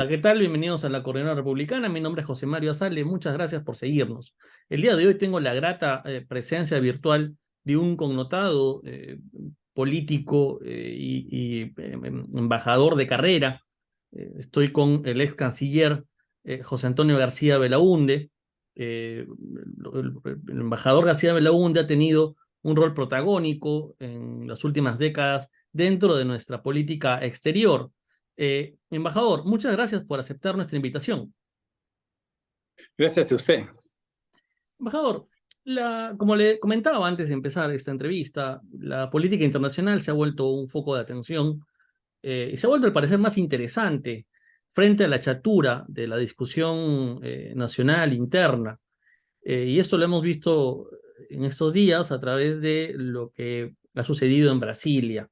Hola, ¿qué tal? Bienvenidos a la Coordinadora Republicana. Mi nombre es José Mario Azale. Muchas gracias por seguirnos. El día de hoy tengo la grata presencia virtual de un connotado político embajador de carrera. Estoy con el ex canciller José Antonio García Belaúnde. El embajador García Belaúnde ha tenido un rol protagónico en las últimas décadas dentro de nuestra política exterior. Embajador, muchas gracias por aceptar nuestra invitación. Gracias a usted. Embajador, como le comentaba antes de empezar esta entrevista, la política internacional se ha vuelto un foco de atención y se ha vuelto al parecer más interesante frente a la chatura de la discusión nacional interna. Y esto lo hemos visto en estos días a través de lo que ha sucedido en Brasilia.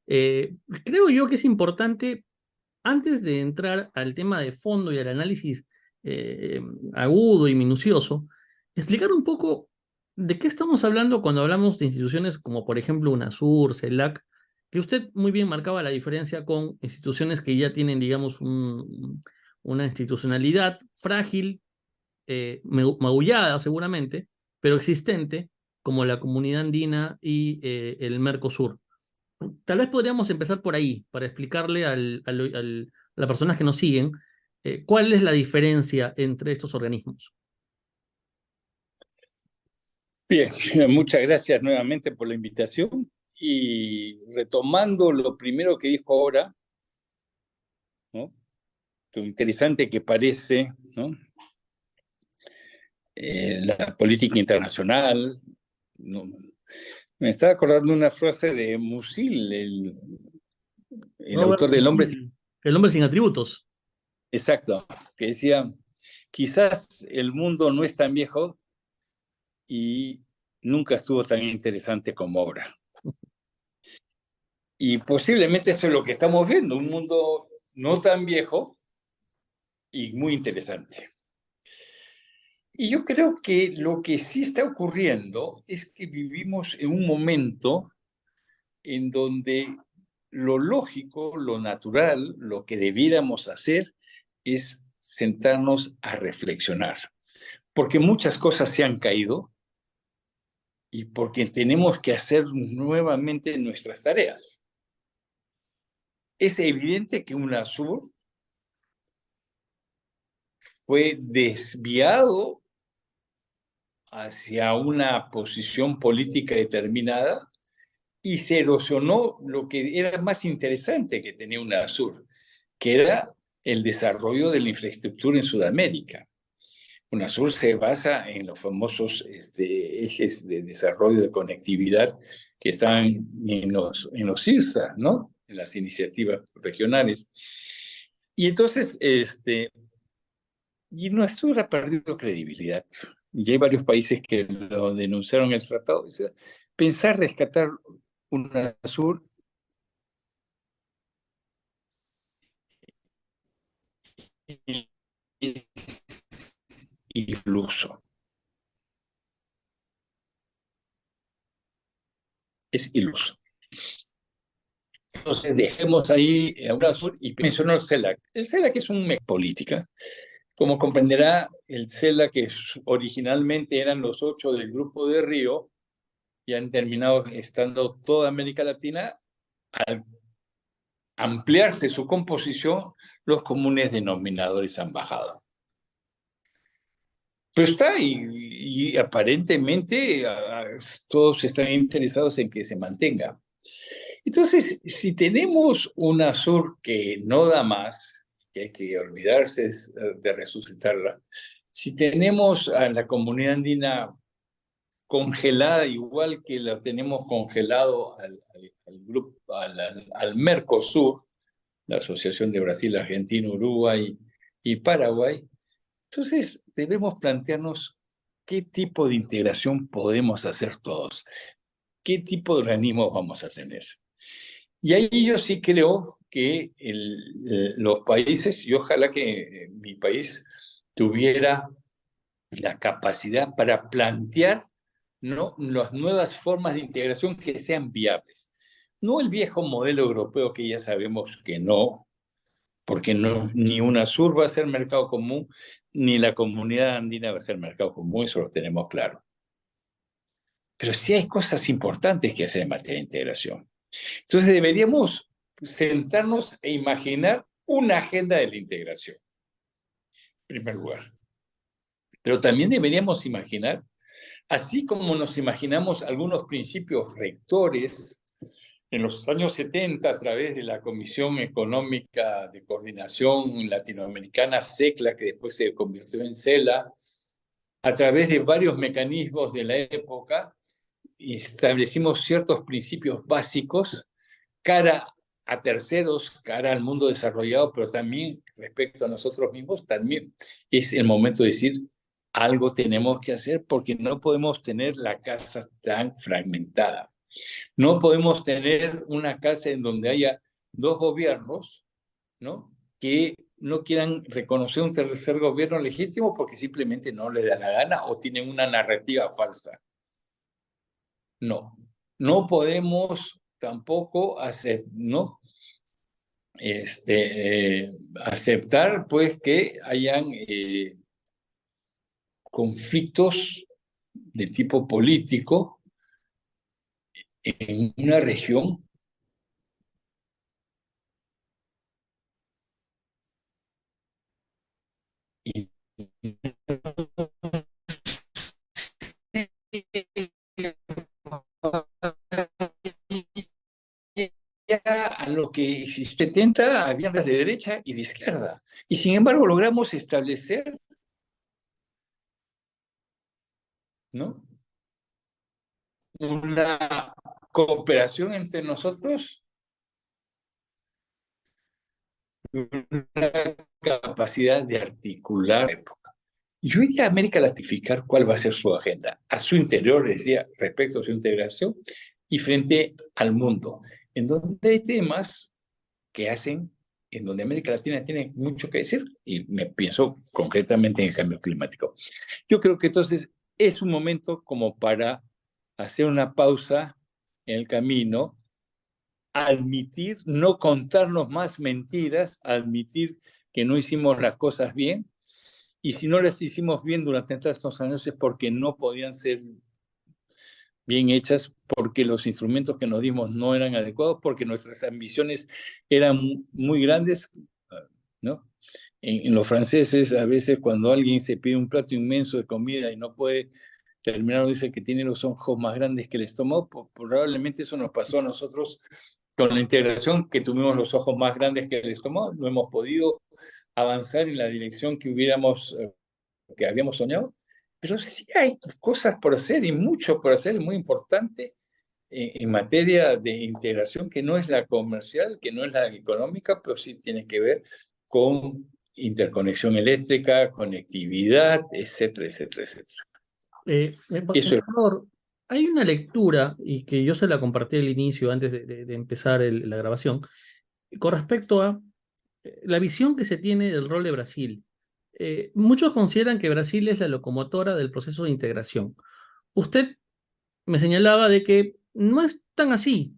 Creo yo que es importante, antes de entrar al tema de fondo y al análisis eh, agudo y minucioso, explicar un poco de qué estamos hablando cuando hablamos de instituciones como, por ejemplo, UNASUR, CELAC, que usted muy bien marcaba la diferencia con instituciones que ya tienen, digamos, una institucionalidad frágil, magullada seguramente, pero existente, como la Comunidad Andina y el Mercosur. Tal vez podríamos empezar por ahí, para explicarle a las personas que nos siguen cuál es la diferencia entre estos organismos. Bien, muchas gracias nuevamente por la invitación. Y retomando lo primero que dijo ahora, ¿no? Lo interesante que parece, ¿no? La política internacional, ¿no? Me estaba acordando una frase de Musil, el Robert autor del Hombre Musil, el hombre sin atributos. Exacto, que decía, quizás el mundo no es tan viejo y nunca estuvo tan interesante como ahora. Y posiblemente eso es lo que estamos viendo, un mundo no tan viejo y muy interesante. Y yo creo que lo que sí está ocurriendo es que vivimos en un momento en donde lo lógico, lo natural, lo que debiéramos hacer es sentarnos a reflexionar, porque muchas cosas se han caído y porque tenemos que hacer nuevamente nuestras tareas. Es evidente que UNASUR fue desviado hacia una posición política determinada y se erosionó lo que era más interesante que tenía UNASUR, que era el desarrollo de la infraestructura en Sudamérica. UNASUR se basa en los famosos ejes de desarrollo de conectividad que están en los CIRSA, ¿no? En las iniciativas regionales. Y entonces, y UNASUR ha perdido credibilidad. Y hay varios países que lo denunciaron el tratado. O sea, pensar rescatar UNASUR es iluso. Es iluso. Entonces, dejemos ahí a UNASUR y menciono el CELAC. El CELAC es un política. Como comprenderá, el CELAC, que originalmente eran los 8 del Grupo de Río, y han terminado estando toda América Latina, al ampliarse su composición, los comunes denominadores han bajado. Pero está, y aparentemente todos están interesados en que se mantenga. Entonces, si tenemos UNASUR que no da más, que hay que olvidarse de resucitarla, si tenemos a la comunidad andina congelada, igual que la tenemos congelado al grupo, al Mercosur, la Asociación de Brasil, Argentina, Uruguay y Paraguay, entonces debemos plantearnos qué tipo de integración podemos hacer todos, qué tipo de organismos vamos a tener. Y ahí yo sí creo que los países, y ojalá que mi país tuviera la capacidad para plantear, ¿no?, las nuevas formas de integración que sean viables. No el viejo modelo europeo que ya sabemos que no, porque no, ni UNASUR va a ser mercado común, ni la comunidad andina va a ser mercado común, eso lo tenemos claro. Pero sí hay cosas importantes que hacer en materia de integración. Entonces deberíamos sentarnos e imaginar una agenda de la integración, en primer lugar. Pero también deberíamos imaginar, así como nos imaginamos algunos principios rectores en los años 70 a través de la Comisión Económica de Coordinación Latinoamericana, CECLA, que después se convirtió en CELA, a través de varios mecanismos de la época, establecimos ciertos principios básicos cara a terceros, cara al mundo desarrollado, pero también respecto a nosotros mismos, también es el momento de decir, algo tenemos que hacer porque no podemos tener la casa tan fragmentada. No podemos tener una casa en donde haya dos gobiernos, ¿no? Que no quieran reconocer un tercer gobierno legítimo porque simplemente no les da la gana o tienen una narrativa falsa. No, no podemos tampoco hacer, ¿no? Aceptar pues que hayan conflictos de tipo político en una región y a lo que se 70 habían de derecha y de izquierda. Y sin embargo logramos establecer, ¿no?, una cooperación entre nosotros, una capacidad de articular. Yo iría a América a ratificar cuál va a ser su agenda, a su interior, decía, respecto a su integración, y frente al mundo, en donde hay temas que hacen, en donde América Latina tiene mucho que decir, y me pienso concretamente en el cambio climático. Yo creo que entonces es un momento como para hacer una pausa en el camino, admitir, no contarnos más mentiras, admitir que no hicimos las cosas bien, y si no las hicimos bien durante tantos años es porque no podían ser bien hechas, porque los instrumentos que nos dimos no eran adecuados, porque nuestras ambiciones eran muy grandes, ¿no? En los franceses, a veces cuando alguien se pide un plato inmenso de comida y no puede terminar, dice que tiene los ojos más grandes que el estómago, probablemente eso nos pasó a nosotros con la integración, que tuvimos los ojos más grandes que el estómago, no hemos podido avanzar en la dirección que que habíamos soñado, pero sí hay cosas por hacer y mucho por hacer, muy importante en materia de integración, que no es la comercial, que no es la económica, pero sí tiene que ver con interconexión eléctrica, conectividad, etcétera, etcétera, etcétera. Eso es. Embajador, hay una lectura, y que yo se la compartí al inicio, antes de empezar la grabación, con respecto a la visión que se tiene del rol de Brasil. Muchos consideran que Brasil es la locomotora del proceso de integración. Usted me señalaba de que no es tan así,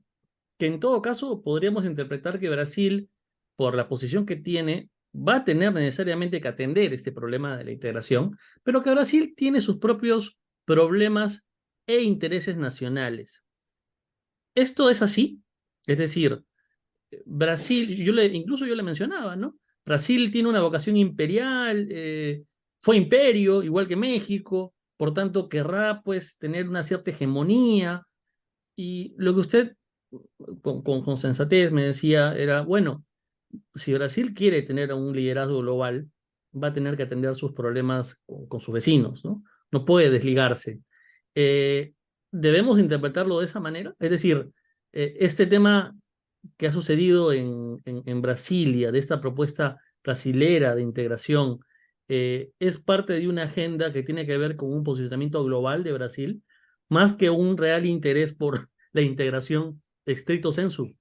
que en todo caso podríamos interpretar que Brasil, por la posición que tiene, va a tener necesariamente que atender este problema de la integración, pero que Brasil tiene sus propios problemas e intereses nacionales. ¿Esto es así? Es decir, Brasil, incluso yo le mencionaba, ¿no? Brasil tiene una vocación imperial, fue imperio, igual que México, por tanto querrá pues tener una cierta hegemonía. Y lo que usted con sensatez me decía era, bueno, si Brasil quiere tener un liderazgo global, va a tener que atender sus problemas con sus vecinos, ¿no? No puede desligarse. Eh, ¿Debemos interpretarlo de esa manera? Es decir, este tema que ha sucedido en Brasilia, de esta propuesta brasilera de integración, es parte de una agenda que tiene que ver con un posicionamiento global de Brasil, más que un real interés por la integración estricto sensu.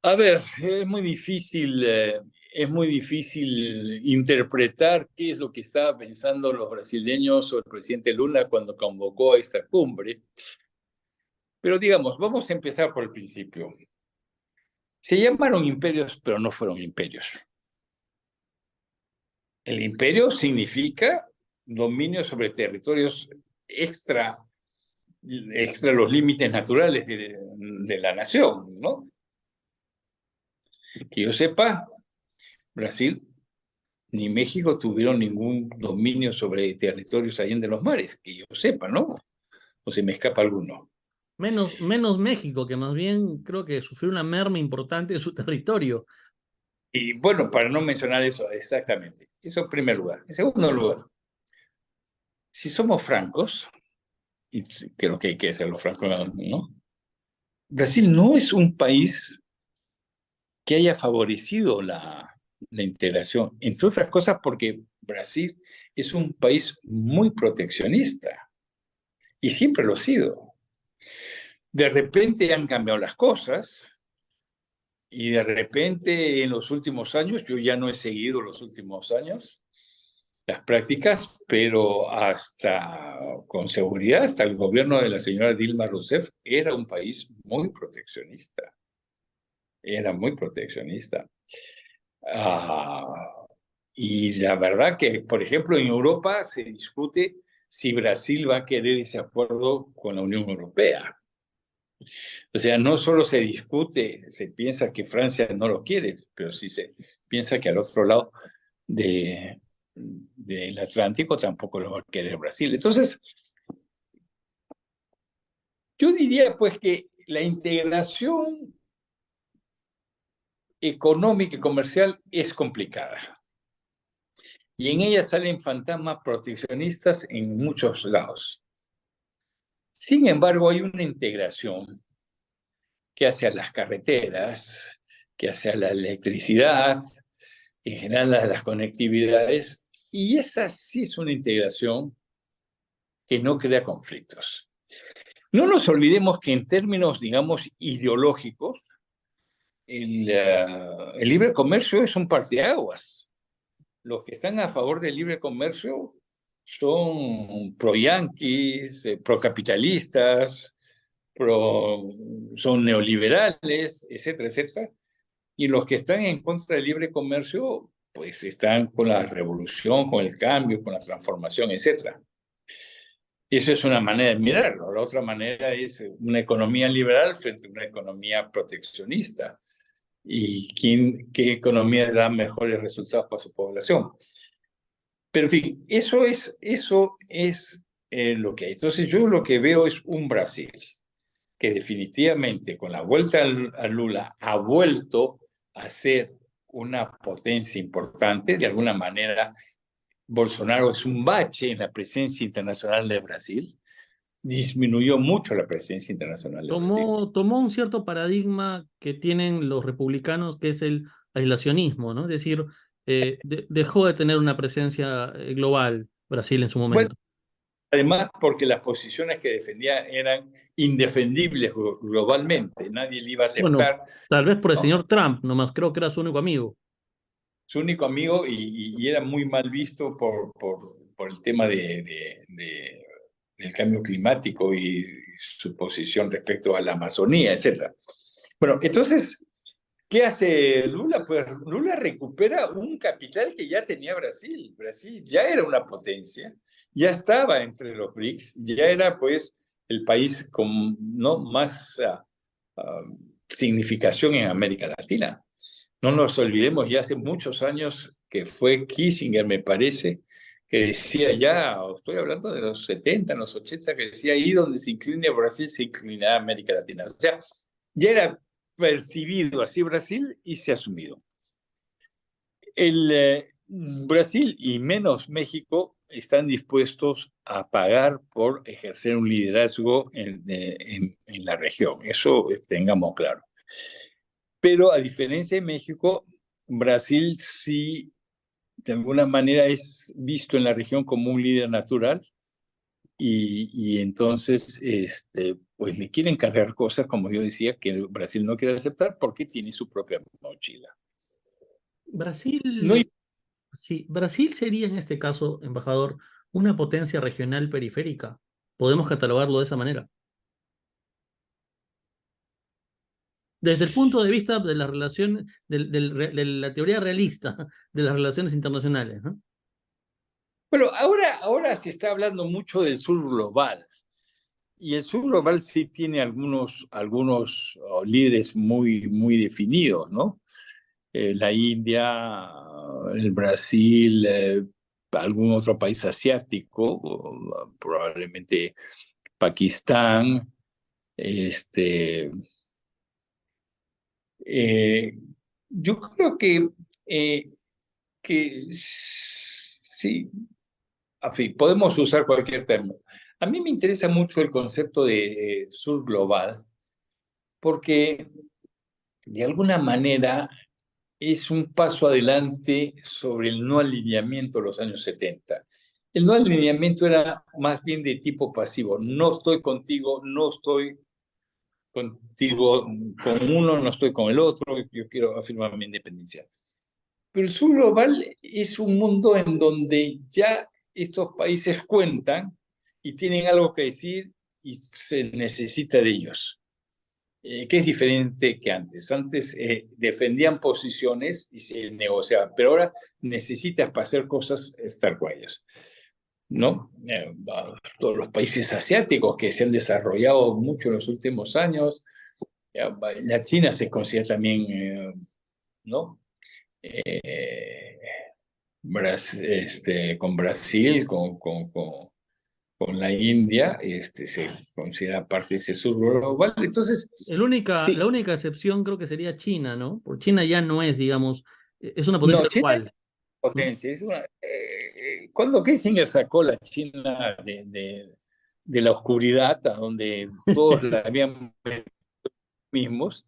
A ver, es muy difícil interpretar qué es lo que estaban pensando los brasileños o el presidente Lula cuando convocó a esta cumbre. Pero digamos, vamos a empezar por el principio. Se llamaron imperios, pero no fueron imperios. El imperio significa dominio sobre territorios extra los límites naturales de la nación, ¿no? Que yo sepa, Brasil ni México tuvieron ningún dominio sobre territorios allende los mares, que yo sepa, ¿no? O se me escapa alguno. Menos México, que más bien creo que sufrió una merma importante en su territorio. Y bueno, para no mencionar eso exactamente, eso en primer lugar. En segundo lugar, si somos francos, y creo que hay que serlo francos, ¿no? Brasil no es un país que haya favorecido la integración, entre otras cosas porque Brasil es un país muy proteccionista y siempre lo ha sido. De repente han cambiado las cosas y de repente en los últimos años, yo ya no he seguido los últimos años las prácticas, pero hasta con seguridad, hasta el gobierno de la señora Dilma Rousseff era un país muy proteccionista, era muy proteccionista. Ah, y la verdad que, por ejemplo, en Europa se discute si Brasil va a querer ese acuerdo con la Unión Europea. O sea, no solo se discute, se piensa que Francia no lo quiere, pero sí se piensa que al otro lado de, del Atlántico tampoco lo va a querer Brasil. Entonces, yo diría pues que la integración económica y comercial es complicada. Y en ella salen fantasmas proteccionistas en muchos lados. Sin embargo, hay una integración que hace a las carreteras, que hace a la electricidad, en general a las conectividades, y esa sí es una integración que no crea conflictos. No nos olvidemos que en términos, digamos, ideológicos, el libre comercio es un parteaguas. Los que están a favor del libre comercio son pro-yanquis, pro-capitalistas, son neoliberales, etcétera, etcétera. Y los que están en contra del libre comercio, pues están con la revolución, con el cambio, con la transformación, etcétera. Eso es una manera de mirarlo. La otra manera es una economía liberal frente a una economía proteccionista. ¿Y qué economía da mejores resultados para su población? Pero en fin, eso es lo que hay. Entonces yo lo que veo es un Brasil que definitivamente con la vuelta a Lula ha vuelto a ser una potencia importante. De alguna manera, Bolsonaro es un bache en la presencia internacional de Brasil. Disminuyó mucho la presencia internacional de Brasil. Tomó un cierto paradigma que tienen los republicanos, que es el aislacionismo, ¿no? Es decir, dejó de tener una presencia global Brasil en su Bueno, momento. además porque las posiciones que defendía eran indefendibles globalmente. Nadie le iba a Bueno, aceptar, tal vez por el ¿no? señor Trump, nomás creo que era su único amigo. Su único amigo y era muy mal visto por el tema del cambio climático y su posición respecto a la Amazonía, etc. Bueno, entonces, ¿qué hace Lula? Pues Lula recupera un capital que ya tenía Brasil. Brasil ya era una potencia, ya estaba entre los BRICS, ya era pues el país con ¿no? más significación en América Latina. No nos olvidemos, ya hace muchos años que fue Kissinger, me parece, que decía ya, estoy hablando de los 70, los 80, que decía ahí donde se incline Brasil, se inclinará América Latina. O sea, ya era percibido así Brasil y se ha asumido. Brasil y menos México están dispuestos a pagar por ejercer un liderazgo en la región. Eso tengamos claro. Pero a diferencia de México, Brasil sí, de alguna manera, es visto en la región como un líder natural y entonces pues le quieren cargar cosas, como yo decía, que Brasil no quiere aceptar porque tiene su propia mochila. No, Brasil, sí, Brasil sería en este caso, embajador, una potencia regional periférica. Podemos catalogarlo de esa manera. Desde el punto de vista de la relación, de la teoría realista de las relaciones internacionales, ¿no? Bueno, ahora se está hablando mucho del sur global. Y el sur global sí tiene algunos líderes muy definidos, ¿no? La India, el Brasil, algún otro país asiático, probablemente Pakistán. Este, eh, yo creo que sí, en fin, podemos usar cualquier término. A mí me interesa mucho el concepto de sur global porque de alguna manera es un paso adelante sobre el no alineamiento de los años 70. El no alineamiento era más bien de tipo pasivo. No estoy contigo, no estoy contigo con uno, no estoy con el otro, yo quiero afirmar mi independencia. Pero el sur global es un mundo en donde ya estos países cuentan y tienen algo que decir y se necesita de ellos, que es diferente que antes. Antes defendían posiciones y se negociaban, pero ahora necesitas para hacer cosas estar con ellos, ¿no? Todos los países asiáticos que se han desarrollado mucho en los últimos años, la China se considera también, ¿no? Eh, con Brasil, con la India, se considera parte de ese sur global. Entonces, La sí, única excepción creo que sería China, ¿no? Porque China ya no es, digamos, es una no, potencia China es global, ¿no? potencia. Cuando Kissinger sacó la China de la oscuridad, a donde todos la habían mismos,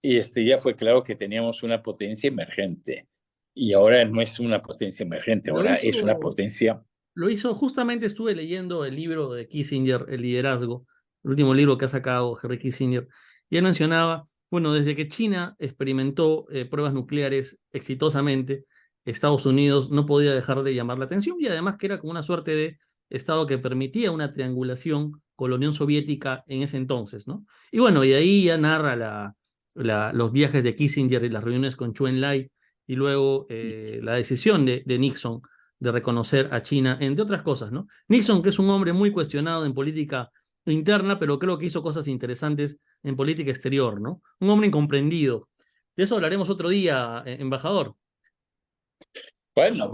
ya fue claro que teníamos una potencia emergente. Y ahora no es una potencia emergente, Lo ahora es una hizo, potencia. justamente estuve leyendo el libro de Kissinger, El liderazgo, el último libro que ha sacado Henry Kissinger, y él mencionaba, bueno, desde que China experimentó pruebas nucleares exitosamente, Estados Unidos no podía dejar de llamar la atención y además que era como una suerte de Estado que permitía una triangulación con la Unión Soviética en ese entonces, ¿no? Y bueno, y de ahí ya narra los viajes de Kissinger y las reuniones con Chou Enlai y luego la decisión de Nixon de reconocer a China, entre otras cosas, ¿no? Nixon, que es un hombre muy cuestionado en política interna, pero creo que hizo cosas interesantes en política exterior, ¿no? Un hombre incomprendido. De eso hablaremos otro día, embajador. Bueno,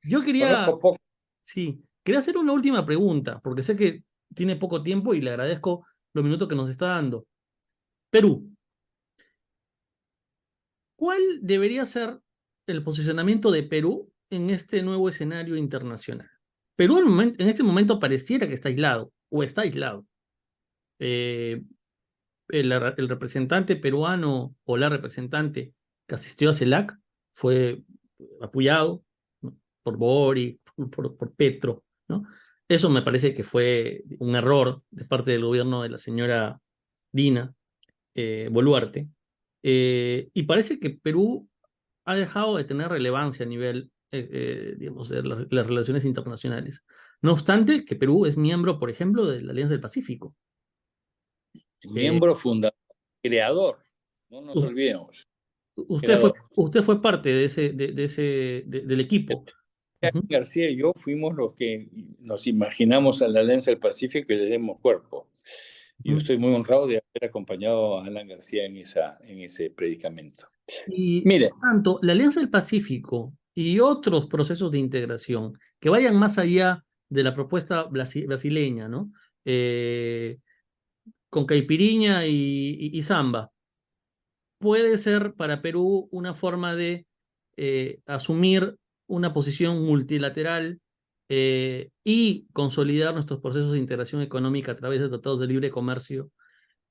Yo quería, conozco poco. sí, quería hacer una última pregunta, porque sé que tiene poco tiempo y le agradezco los minutos que nos está dando. Perú, ¿cuál debería ser el posicionamiento de Perú en este nuevo escenario internacional? Perú en este momento pareciera que está aislado, o está aislado. Eh, el representante peruano o la representante que asistió a CELAC fue apoyado, ¿no? Por Boric, por Petro, ¿no? Eso me parece que fue un error de parte del gobierno de la señora Dina Boluarte. Y parece que Perú ha dejado de tener relevancia a nivel, digamos, de las relaciones internacionales. No obstante, que Perú es miembro, por ejemplo, de la Alianza del Pacífico. Eh, Miembro fundador, creador, no nos olvidemos, creador. usted fue parte del equipo. Ujú, García y yo fuimos los que nos imaginamos a la Alianza del Pacífico y le demos cuerpo. Y yo ujú. estoy muy honrado de haber acompañado a Alan García en ese predicamento. Y Mire, por tanto, la Alianza del Pacífico y otros procesos de integración que vayan más allá de la propuesta brasileña, ¿no? Con caipirinha y samba, puede ser para Perú una forma de asumir una posición multilateral y consolidar nuestros procesos de integración económica a través de tratados de libre comercio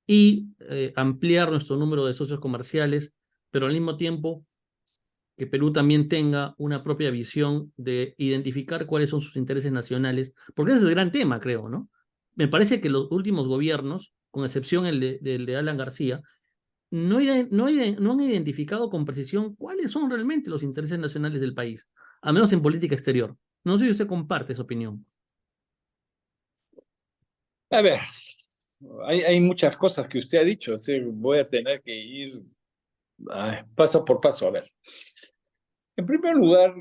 y ampliar nuestro número de socios comerciales, pero al mismo tiempo que Perú también tenga una propia visión de identificar cuáles son sus intereses nacionales, porque ese es el gran tema, creo, ¿no? Me parece que los últimos gobiernos, con excepción del de Alan García, no han identificado con precisión cuáles son realmente los intereses nacionales del país, al menos en política exterior. No sé si usted comparte esa opinión. a ver, hay muchas cosas que usted ha dicho, o sea, voy a tener que ir paso por paso. A ver, en primer lugar,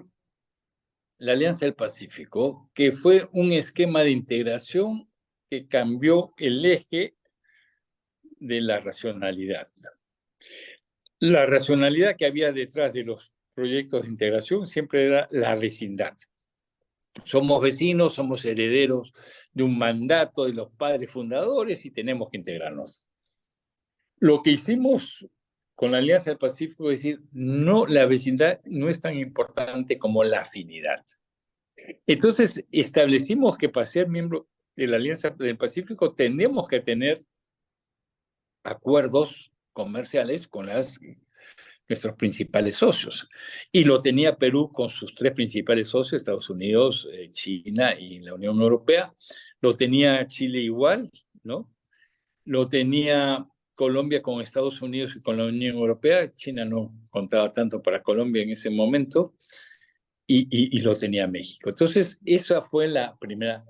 la Alianza del Pacífico, que fue un esquema de integración que cambió el eje de la racionalidad. La racionalidad que había detrás de los proyectos de integración siempre era la vecindad. Somos vecinos, somos herederos de un mandato de los padres fundadores y tenemos que integrarnos. Lo que hicimos con la Alianza del Pacífico es decir, no, la vecindad no es tan importante como la afinidad. Entonces establecimos que para ser miembro de la Alianza del Pacífico tenemos que tener acuerdos comerciales con nuestros principales socios. Y lo tenía Perú con sus tres principales socios, Estados Unidos, China y la Unión Europea. Lo tenía Chile igual, ¿no? Lo tenía Colombia con Estados Unidos y con la Unión Europea. China no contaba tanto para Colombia en ese momento. Y lo tenía México. Entonces, esa fue la primera.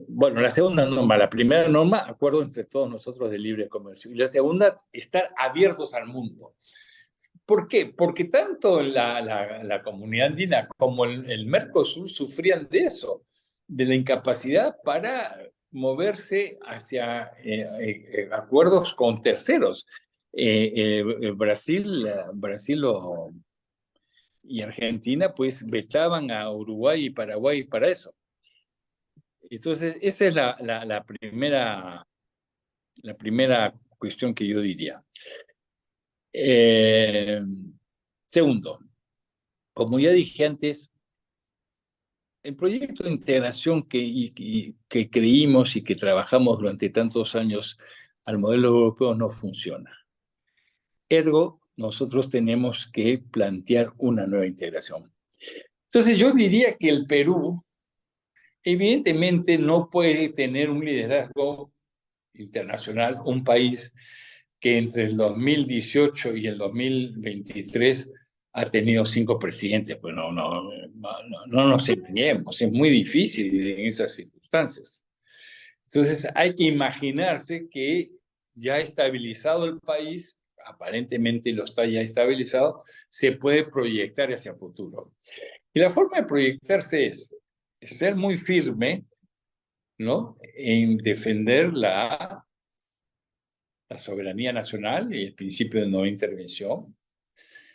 Bueno, la segunda norma, la primera norma, acuerdo entre todos nosotros de libre comercio. Y la segunda, estar abiertos al mundo. ¿Por qué? Porque tanto la comunidad andina como el Mercosur sufrían de eso, de la incapacidad para moverse hacia acuerdos con terceros. Brasil y Argentina pues vetaban a Uruguay y Paraguay para eso. Entonces, esa es la primera cuestión que yo diría. Segundo, como ya dije antes, el proyecto de integración que creímos y que trabajamos durante tantos años al modelo europeo no funciona. Ergo, nosotros tenemos que plantear una nueva integración. Entonces, yo diría que el Perú evidentemente no puede tener un liderazgo internacional, un país que entre el 2018 y el 2023 ha tenido 5 presidentes. Pues no nos engañemos, es muy difícil en esas circunstancias. Entonces hay que imaginarse que ya estabilizado el país, aparentemente lo está ya estabilizado, se puede proyectar hacia el futuro. Y la forma de proyectarse es ser muy firme, ¿no?, en defender la soberanía nacional y el principio de no intervención,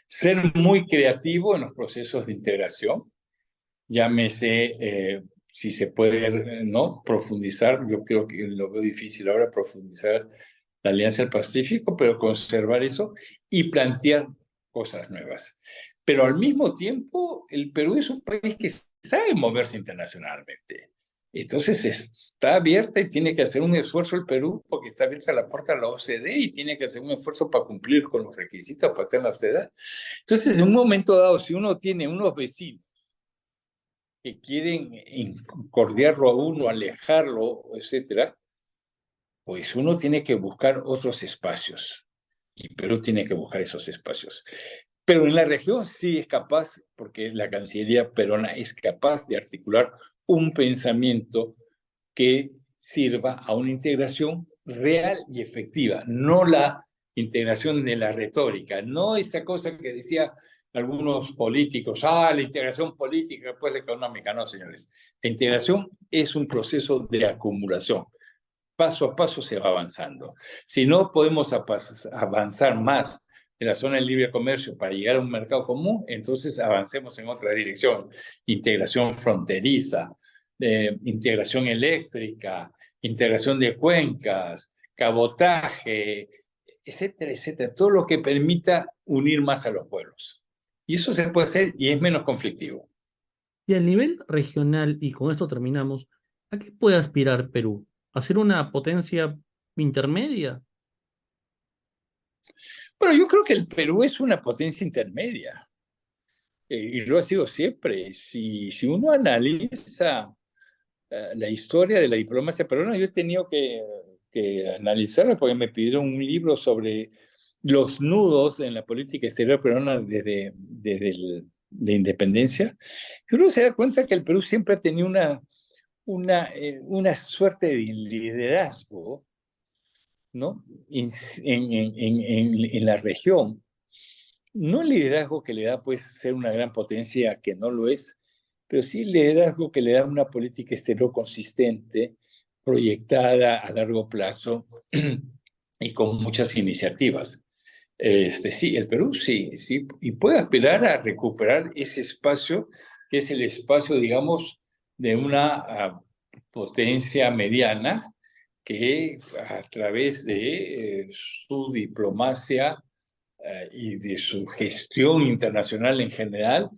ser muy creativo en los procesos de integración, llámese, si se puede, ¿no?, profundizar, yo creo que lo veo difícil ahora profundizar la Alianza del Pacífico, pero conservar eso y plantear cosas nuevas. Pero al mismo tiempo, el Perú es un país que sabe moverse internacionalmente. Entonces está abierta y tiene que hacer un esfuerzo el Perú porque está abierta la puerta a la OCDE y tiene que hacer un esfuerzo para cumplir con los requisitos para hacer la OCDE. Entonces, en un momento dado, si uno tiene unos vecinos que quieren incordiarlo a uno, alejarlo, etcétera, pues uno tiene que buscar otros espacios. Y Perú tiene que buscar esos espacios. Pero en la región sí es capaz, porque la Cancillería peruana es capaz de articular un pensamiento que sirva a una integración real y efectiva, no la integración de la retórica, no esa cosa que decía algunos políticos, la integración política, pues la económica, no, señores. La integración es un proceso de acumulación. Paso a paso se va avanzando. Si no podemos avanzar más en la zona de libre comercio para llegar a un mercado común, entonces avancemos en otra dirección. Integración fronteriza, integración eléctrica, integración de cuencas, cabotaje, etcétera, etcétera. Todo lo que permita unir más a los pueblos. Y eso se puede hacer y es menos conflictivo. Y a nivel regional, y con esto terminamos, ¿a qué puede aspirar Perú? ¿A ser una potencia intermedia? Bueno, yo creo que el Perú es una potencia intermedia. Y lo ha sido siempre. Si uno analiza la historia de la diplomacia peruana, yo he tenido que analizarla porque me pidieron un libro sobre los nudos en la política exterior peruana desde la independencia. Y uno se da cuenta que el Perú siempre ha tenido una suerte de liderazgo, ¿no? En la región. No el liderazgo que le da, pues, ser una gran potencia, que no lo es, pero sí el liderazgo que le da una política exterior consistente, proyectada a largo plazo y con muchas iniciativas. Sí, el Perú sí, sí, y puede aspirar a recuperar ese espacio, que es el espacio, digamos, de una potencia mediana que a través de su diplomacia y de su gestión internacional en general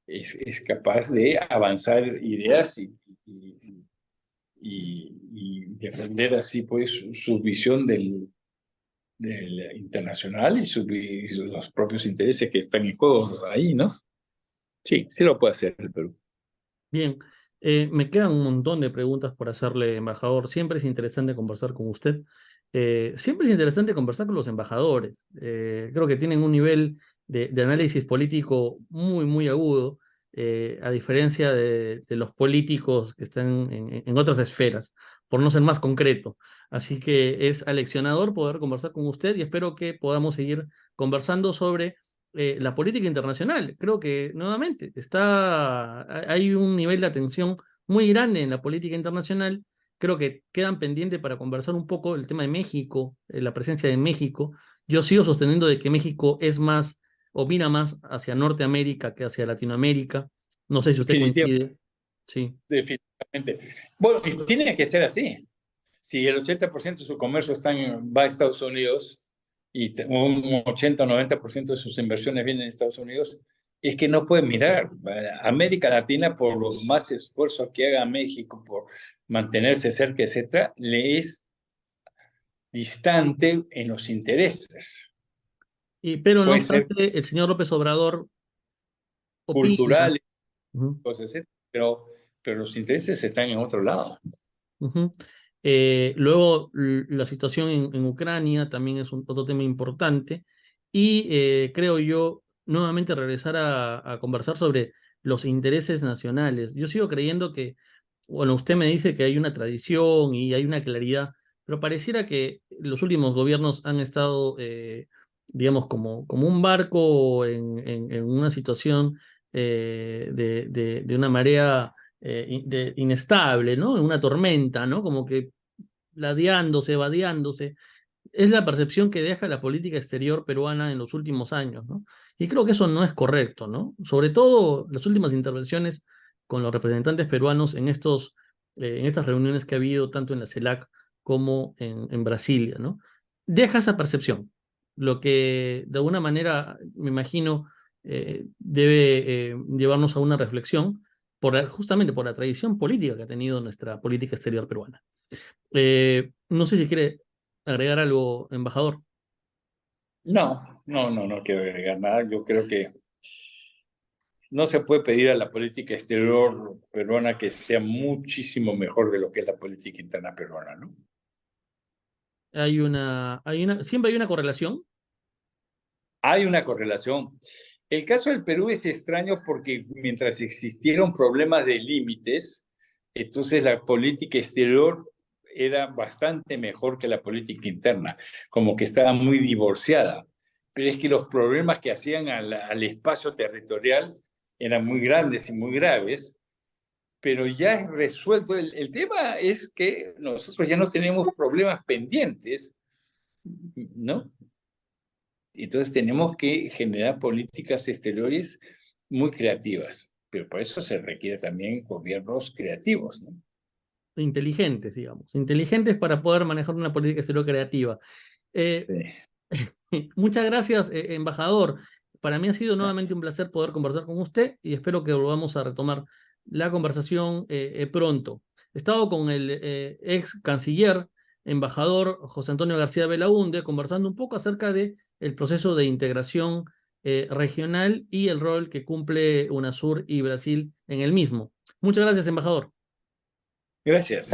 es capaz de avanzar ideas y defender así pues su visión del internacional y los propios intereses que están en juego ahí, ¿no? Sí, sí lo puede hacer el Perú. Bien, me quedan un montón de preguntas por hacerle, embajador. Siempre es interesante conversar con usted. Siempre es interesante conversar con los embajadores. Creo que tienen un nivel de análisis político muy, muy agudo, a diferencia de los políticos que están en otras esferas, por no ser más concreto. Así que es aleccionador poder conversar con usted y espero que podamos seguir conversando sobre la política internacional. Creo que nuevamente hay un nivel de atención muy grande en la política internacional. Creo que quedan pendientes para conversar un poco el tema de México, la presencia de México. Yo sigo sosteniendo de que México es más, opina más hacia Norteamérica que hacia Latinoamérica. No sé si usted Definitivamente. coincide. Sí. Definitivamente. Bueno, y tiene que ser así. Si el 80% de su comercio va a Estados Unidos y un 80 o 90% de sus inversiones vienen en Estados Unidos, es que no pueden mirar. América Latina, por los más esfuerzos que haga México por mantenerse cerca, etcétera, le es distante en los intereses. Pero no Puede ser obstante, el señor López Obrador opina. cultural, Ujú. cosas, etcétera, pero los intereses están en otro lado. Ujú. Luego, la situación en Ucrania también es otro tema importante. Y creo yo, nuevamente regresar a conversar sobre los intereses nacionales. Yo sigo creyendo que, bueno, usted me dice que hay una tradición y hay una claridad, pero pareciera que los últimos gobiernos han estado, digamos, como un barco en una situación de una marea inestable, ¿no? En una tormenta, ¿no? Como que ladeándose, vadeándose. Es la percepción que deja la política exterior peruana en los últimos años, ¿no? Y creo que eso no es correcto, ¿no? Sobre todo las últimas intervenciones con los representantes peruanos en estas reuniones que ha habido tanto en la CELAC como en Brasilia, ¿no? Deja esa percepción, lo que de alguna manera, me imagino, debe llevarnos a una reflexión justamente por la tradición política que ha tenido nuestra política exterior peruana. No sé si quiere agregar algo, embajador. No quiero agregar nada. Yo creo que no se puede pedir a la política exterior peruana que sea muchísimo mejor de lo que es la política interna peruana, ¿no? Siempre hay una correlación. Hay una correlación. El caso del Perú es extraño porque mientras existieron problemas de límites, entonces la política exterior era bastante mejor que la política interna, como que estaba muy divorciada. Pero es que los problemas que hacían al espacio territorial eran muy grandes y muy graves, pero ya es resuelto. El tema es que nosotros ya no tenemos problemas pendientes, ¿no? Entonces tenemos que generar políticas exteriores muy creativas, pero por eso se requiere también gobiernos creativos, ¿no? Inteligentes, digamos, inteligentes para poder manejar una política exterior creativa. Eh, Sí. Muchas gracias, embajador. Para mí ha sido nuevamente un placer poder conversar con usted y espero que volvamos a retomar la conversación pronto. He estado con el ex canciller, embajador José Antonio García Belaúnde, conversando un poco acerca de el proceso de integración regional y el rol que cumple UNASUR y Brasil en el mismo. Muchas gracias, embajador. Gracias.